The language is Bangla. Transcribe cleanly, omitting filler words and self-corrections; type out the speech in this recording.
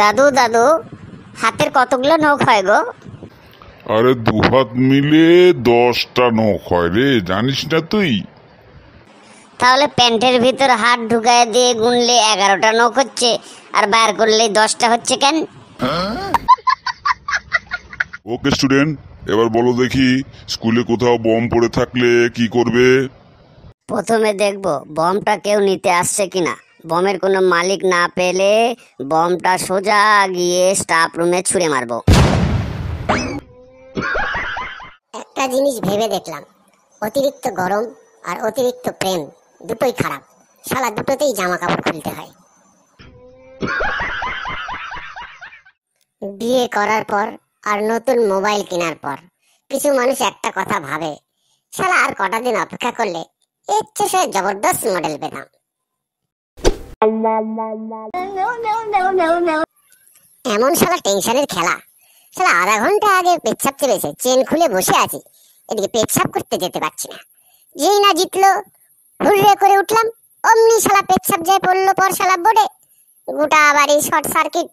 দাদু দাদু, হাতের কতগুলো নখ হয় গো? আরে দুহাত মিলে 10টা নখ হয় রে, জানিস না তুই? তাহলে প্যান্টের ভিতর হাত ঢুকায় দিয়ে গুনলে 11টা নখ হচ্ছে, আর বার করলে 10টা হচ্ছে কেন? ওকে স্টুডেন্ট, এবার বলো দেখি, স্কুলে কোথাও বম পড়ে থাকলে কি করবে? প্রথমে দেখবো বমটা কেউ নিতে আসছে কিনা। বমের কোনো মালিক না পেলে বমটা সোজা গিয়ে স্টাফ রুমে ছুঁড়ে মারবো। একটা জিনিস ভেবে দেখলাম, অতিরিক্ত গরম আর অতিরিক্ত প্রেম দুটোই খারাপ। শালা দুটোতেই জামা কাপড় খুলতে হয়। বিয়ে করার পর আর নতুন মোবাইল কেনার পর কিছু মানুষ একটা কথা ভাবে, শালা আর কটা দিন অপেক্ষা করলে এর চেয়ে জবরদস্ত মডেল পেতাম। এমন শালা টেনশনের খেলা। শালা আধা ঘন্টা আগে পেচ্ছাপ চেপেছে, চেন খুলে বসে আছি, এদিকে পেচ্ছাপ করতে যেতে পারছি না। যেই না জিতলো হুড়ে করে উঠলাম, অমনি শালা পেচ্ছাপ যায় পড়লো পর শালা বোর্ডে। গোটা বাড়ি শর্ট সার্কিট।